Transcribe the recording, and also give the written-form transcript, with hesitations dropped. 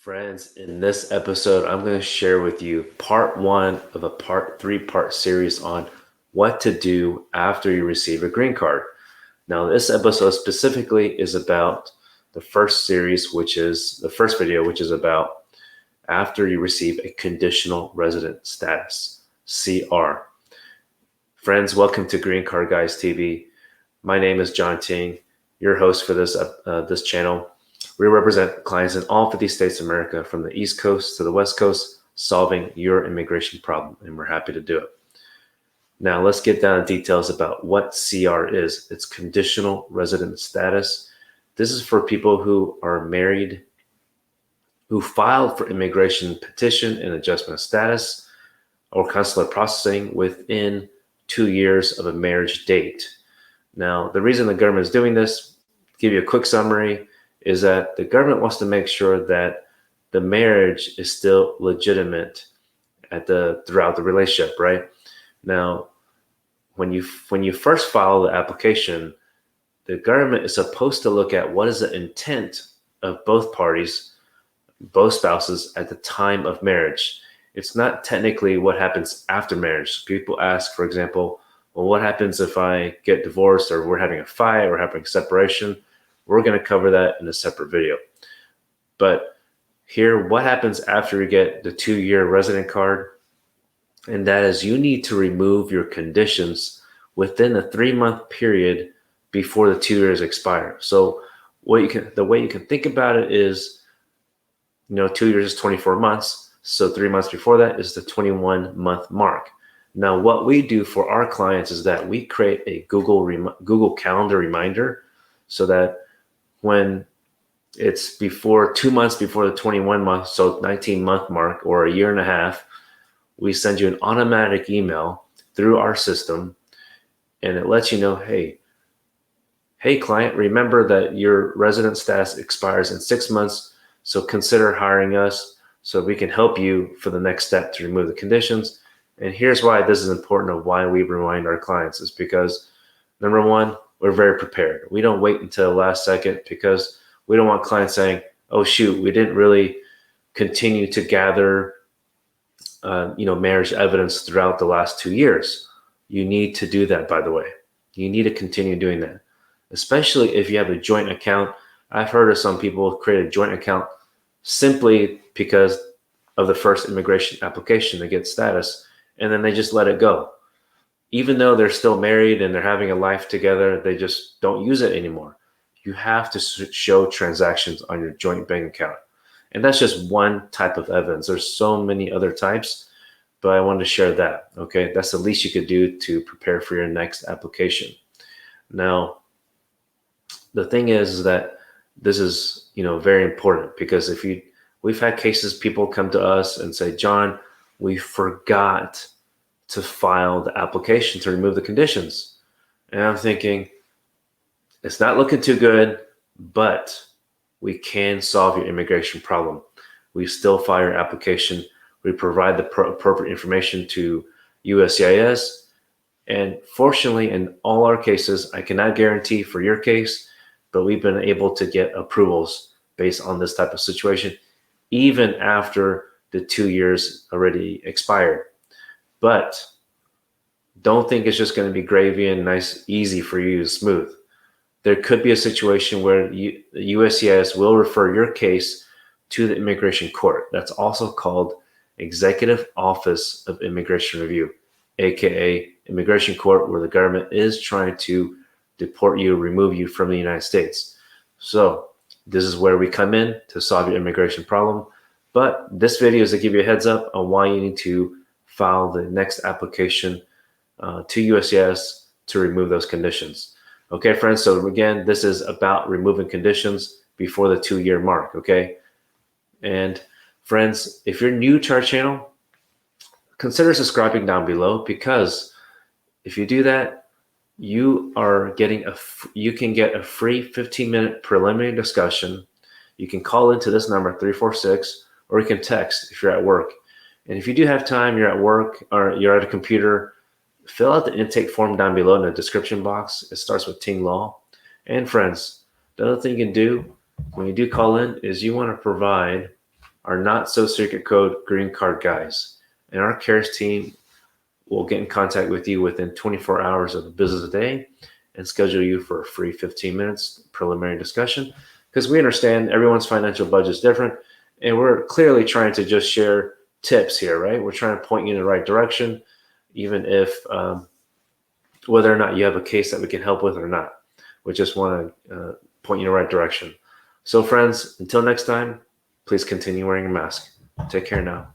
Friends, in this episode, I'm going to share with you part one of a three-part series on what to do after you receive a green card. Now, this episode specifically is about the first series, which is the first video, which is about after you receive a conditional resident status, CR. Friends, welcome to Green Card Guys TV. My name is John Ting, your host for this channel. We represent clients in all 50 states of America, from the East Coast to the West Coast, solving your immigration problem, and we're happy to do it. Now, let's get down to details about what CR is. It's conditional resident status. This is for people who are married, who filed for immigration petition and adjustment of status or consular processing within 2 years of a marriage date. Now, the reason the government is doing this, to give you a quick summary, is that the government wants to make sure that the marriage is still legitimate throughout the relationship, right? Now, when you first file the application, the government is supposed to look at what is the intent of both parties, both spouses, at the time of marriage. It's not technically what happens after marriage. People ask, for example, well, what happens if I get divorced, or we're having a fight, or having separation? We're going to cover that in a separate video. But here, what happens after you get the 2-year resident card? And that is, you need to remove your conditions within a 3-month period before the 2 years expire. So the way you can think about it is, 2 years is 24 months. So 3 months before that is the 21-month mark. Now, what we do for our clients is that we create a Google Calendar reminder, so that when it's 2 months before the 21 month, so 19-month mark, or a year and a half, we send you an automatic email through our system, and it lets you know, hey client, remember that your resident status expires in 6 months, so consider hiring us so we can help you for the next step to remove the conditions. And here's why this is important, of why we remind our clients, is because, number one, we're very prepared. We don't wait until the last second, because we don't want clients saying, oh, shoot, we didn't really continue to gather marriage evidence throughout the last 2 years. You need to do that, by the way. You need to continue doing that, especially if you have a joint account. I've heard of some people create a joint account simply because of the first immigration application to get status, and then they just let it go. Even though they're still married and they're having a life together, they just don't use it anymore. You have to show transactions on your joint bank account. And that's just one type of evidence. There's so many other types, but I wanted to share that, okay? That's the least you could do to prepare for your next application. Now, the thing is that this is, very important, because we've had cases, people come to us and say, John, we forgot to file the application to remove the conditions. And I'm thinking, it's not looking too good, but we can solve your immigration problem. We still file your application. We provide the appropriate information to USCIS. And fortunately, in all our cases, I cannot guarantee for your case, but we've been able to get approvals based on this type of situation, even after the 2 years already expired. But don't think it's just going to be gravy and nice, easy for you, smooth. There could be a situation where the USCIS will refer your case to the immigration court. That's also called Executive Office of Immigration Review, aka immigration court, where the government is trying to deport you, remove you from the United States. So this is where we come in to solve your immigration problem. But this video is to give you a heads up on why you need to file the next application to USCIS to remove those conditions. Okay, friends, so again, this is about removing conditions before the 2-year mark, okay? And friends, if you're new to our channel, consider subscribing down below, because if you do that, you can get a free 15-minute preliminary discussion. You can call into this number, 346, or you can text if you're at work. And if you do have time, you're at work or you're at a computer, fill out the intake form down below in the description box. It starts with Ting Law. And friends, the other thing you can do when you do call in is you want to provide our not so secret code green card guys. And our cares team will get in contact with you within 24 hours of the business day and schedule you for a free 15 minutes preliminary discussion, because we understand everyone's financial budget is different, and we're clearly trying to just share tips here, right? We're trying to point you in the right direction, even if whether or not you have a case that we can help with or not. We just want to point you in the right direction. So friends, until next time, please continue wearing a mask. Take care now.